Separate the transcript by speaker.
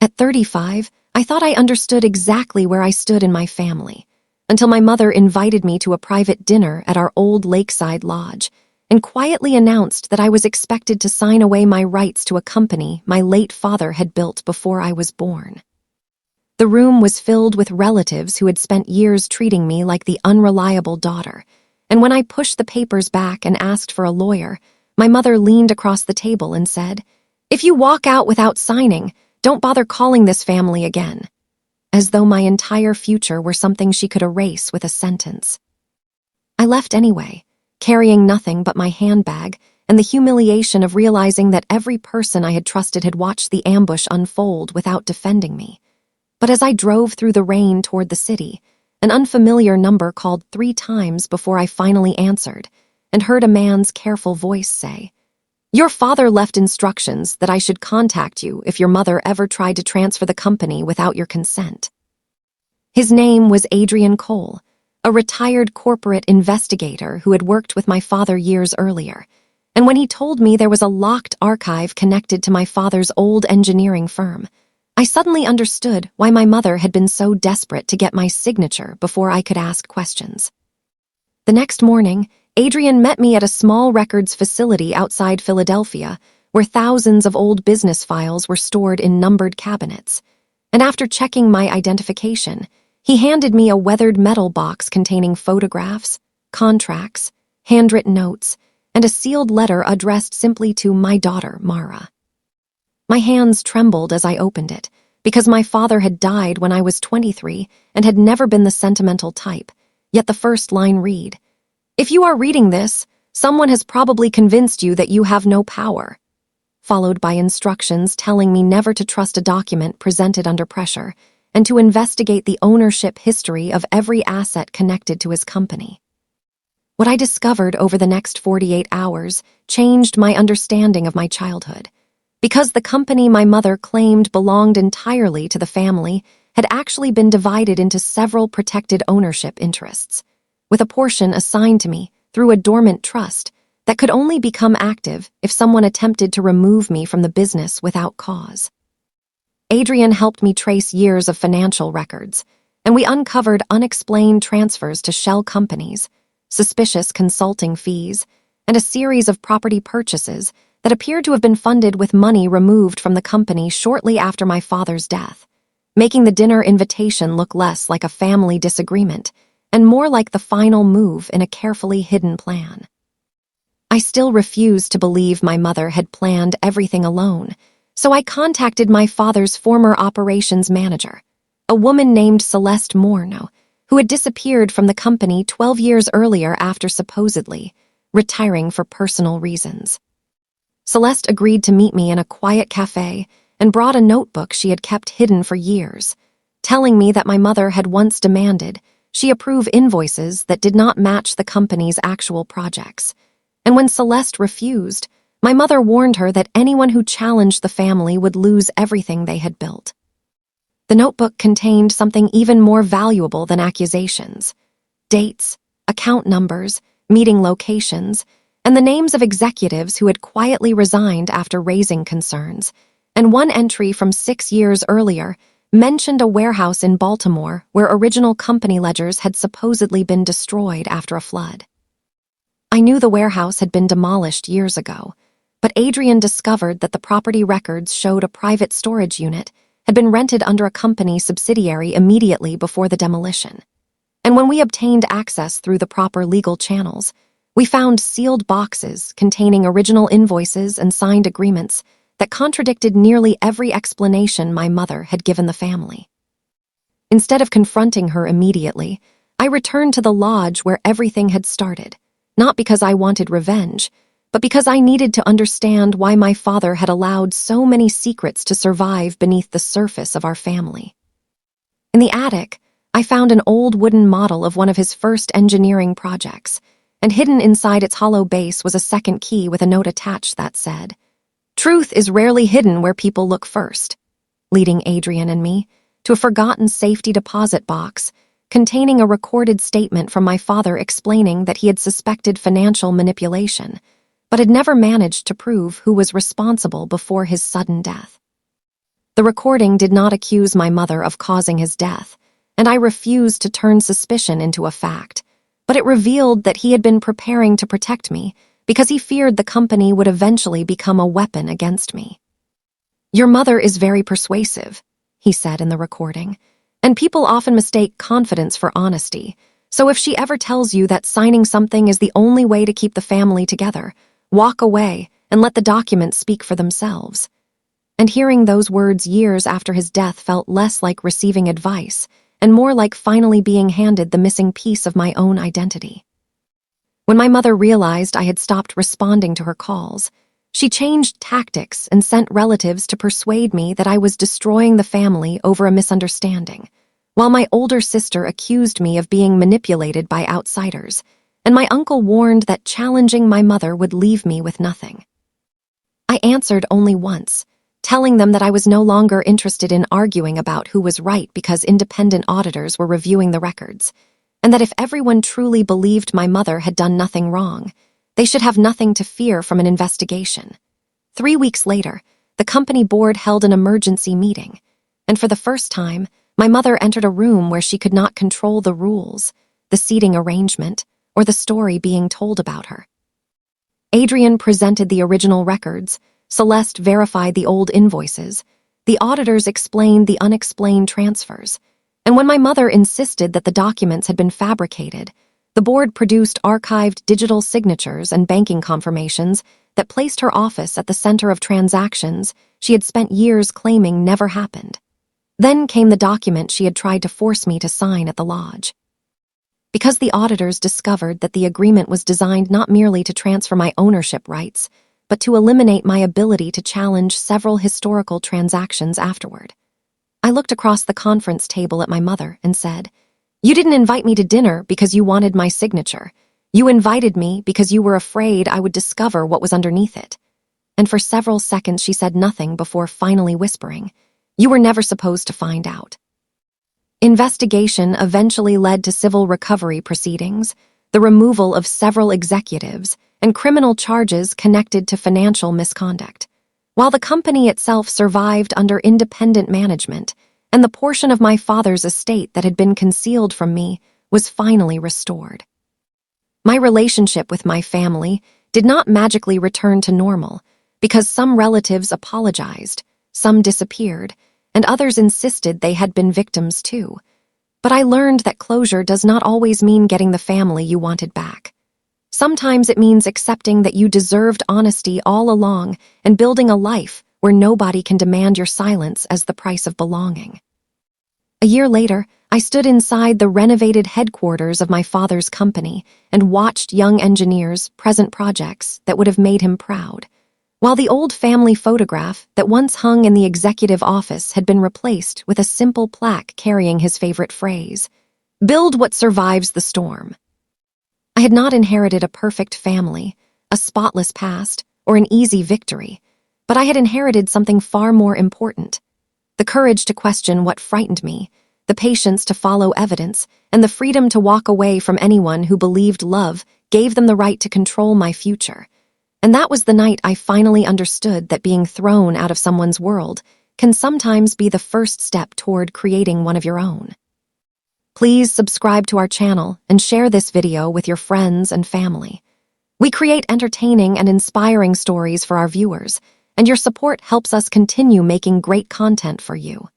Speaker 1: At 35, I thought I understood exactly where I stood in my family, until my mother invited me to a private dinner at our old lakeside lodge and quietly announced that I was expected to sign away my rights to a company my late father had built before I was born. The room was filled with relatives who had spent years treating me like the unreliable daughter, and when I pushed the papers back and asked for a lawyer, my mother leaned across the table and said, "If you walk out without signing, don't bother calling this family again," as though my entire future were something she could erase with a sentence. I left anyway, carrying nothing but my handbag and the humiliation of realizing that every person I had trusted had watched the ambush unfold without defending me. But as I drove through the rain toward the city, an unfamiliar number called 3 times before I finally answered and heard a man's careful voice say, "Your father left instructions that I should contact you if your mother ever tried to transfer the company without your consent." His name was Adrian Cole, a retired corporate investigator who had worked with my father years earlier, and when he told me there was a locked archive connected to my father's old engineering firm, I suddenly understood why my mother had been so desperate to get my signature before I could ask questions. The next morning, Adrian met me at a small records facility outside Philadelphia, where thousands of old business files were stored in numbered cabinets, and after checking my identification, he handed me a weathered metal box containing photographs, contracts, handwritten notes, and a sealed letter addressed simply to my daughter, Mara. My hands trembled as I opened it, because my father had died when I was 23 and had never been the sentimental type, yet the first line read, "If you are reading this, someone has probably convinced you that you have no power," followed by instructions telling me never to trust a document presented under pressure and to investigate the ownership history of every asset connected to his company. What I discovered over the next 48 hours changed my understanding of my childhood, because the company my mother claimed belonged entirely to the family had actually been divided into several protected ownership interests, with a portion assigned to me through a dormant trust that could only become active if someone attempted to remove me from the business without cause. Adrian helped me trace years of financial records, and we uncovered unexplained transfers to shell companies, suspicious consulting fees, and a series of property purchases that appeared to have been funded with money removed from the company shortly after my father's death, making the dinner invitation look less like a family disagreement and more like the final move in a carefully hidden plan. I still refused to believe my mother had planned everything alone, so I contacted my father's former operations manager, a woman named Celeste Morneau, who had disappeared from the company 12 years earlier after supposedly retiring for personal reasons. Celeste agreed to meet me in a quiet cafe and brought a notebook she had kept hidden for years, telling me that my mother had once demanded she approve invoices that did not match the company's actual projects. And when Celeste refused, my mother warned her that anyone who challenged the family would lose everything they had built. The notebook contained something even more valuable than accusations: dates, account numbers, meeting locations, and the names of executives who had quietly resigned after raising concerns, and one entry from 6 years earlier mentioned a warehouse in Baltimore where original company ledgers had supposedly been destroyed after a flood. I knew the warehouse had been demolished years ago, but Adrian discovered that the property records showed a private storage unit had been rented under a company subsidiary immediately before the demolition. And when we obtained access through the proper legal channels, we found sealed boxes containing original invoices and signed agreements that contradicted nearly every explanation my mother had given the family. Instead of confronting her immediately, I returned to the lodge where everything had started, not because I wanted revenge, but because I needed to understand why my father had allowed so many secrets to survive beneath the surface of our family. In the attic, I found an old wooden model of one of his first engineering projects, and hidden inside its hollow base was a second key with a note attached that said, "Truth is rarely hidden where people look first," leading Adrian and me to a forgotten safety deposit box containing a recorded statement from my father explaining that he had suspected financial manipulation, but had never managed to prove who was responsible before his sudden death. The recording did not accuse my mother of causing his death, and I refused to turn suspicion into a fact, but it revealed that he had been preparing to protect me because he feared the company would eventually become a weapon against me. "Your mother is very persuasive," he said in the recording, "and people often mistake confidence for honesty. So if she ever tells you that signing something is the only way to keep the family together, walk away and let the documents speak for themselves." And hearing those words years after his death felt less like receiving advice and more like finally being handed the missing piece of my own identity. When my mother realized I had stopped responding to her calls, she changed tactics and sent relatives to persuade me that I was destroying the family over a misunderstanding, while my older sister accused me of being manipulated by outsiders, and my uncle warned that challenging my mother would leave me with nothing. I answered only once, telling them that I was no longer interested in arguing about who was right because independent auditors were reviewing the records, and that if everyone truly believed my mother had done nothing wrong, they should have nothing to fear from an investigation. 3 weeks later, the company board held an emergency meeting, and for the first time, my mother entered a room where she could not control the rules, the seating arrangement, or the story being told about her. Adrian presented the original records, Celeste verified the old invoices, the auditors explained the unexplained transfers, and when my mother insisted that the documents had been fabricated, the board produced archived digital signatures and banking confirmations that placed her office at the center of transactions she had spent years claiming never happened. Then came the document she had tried to force me to sign at the lodge. Because the auditors discovered that the agreement was designed not merely to transfer my ownership rights, but to eliminate my ability to challenge several historical transactions afterward. I looked across the conference table at my mother and said, "You didn't invite me to dinner because you wanted my signature. You invited me because you were afraid I would discover what was underneath it." And for several seconds she said nothing before finally whispering, "You were never supposed to find out." Investigation eventually led to civil recovery proceedings, the removal of several executives, and criminal charges connected to financial misconduct, while the company itself survived under independent management, and the portion of my father's estate that had been concealed from me was finally restored. My relationship with my family did not magically return to normal, because some relatives apologized, some disappeared, and others insisted they had been victims too. But I learned that closure does not always mean getting the family you wanted back. Sometimes it means accepting that you deserved honesty all along and building a life where nobody can demand your silence as the price of belonging. A year later, I stood inside the renovated headquarters of my father's company and watched young engineers present projects that would have made him proud, while the old family photograph that once hung in the executive office had been replaced with a simple plaque carrying his favorite phrase, "Build what survives the storm." I had not inherited a perfect family, a spotless past, or an easy victory, but I had inherited something far more important: the courage to question what frightened me, the patience to follow evidence, and the freedom to walk away from anyone who believed love gave them the right to control my future. And that was the night I finally understood that being thrown out of someone's world can sometimes be the first step toward creating one of your own. Please subscribe to our channel and share this video with your friends and family. We create entertaining and inspiring stories for our viewers, and your support helps us continue making great content for you.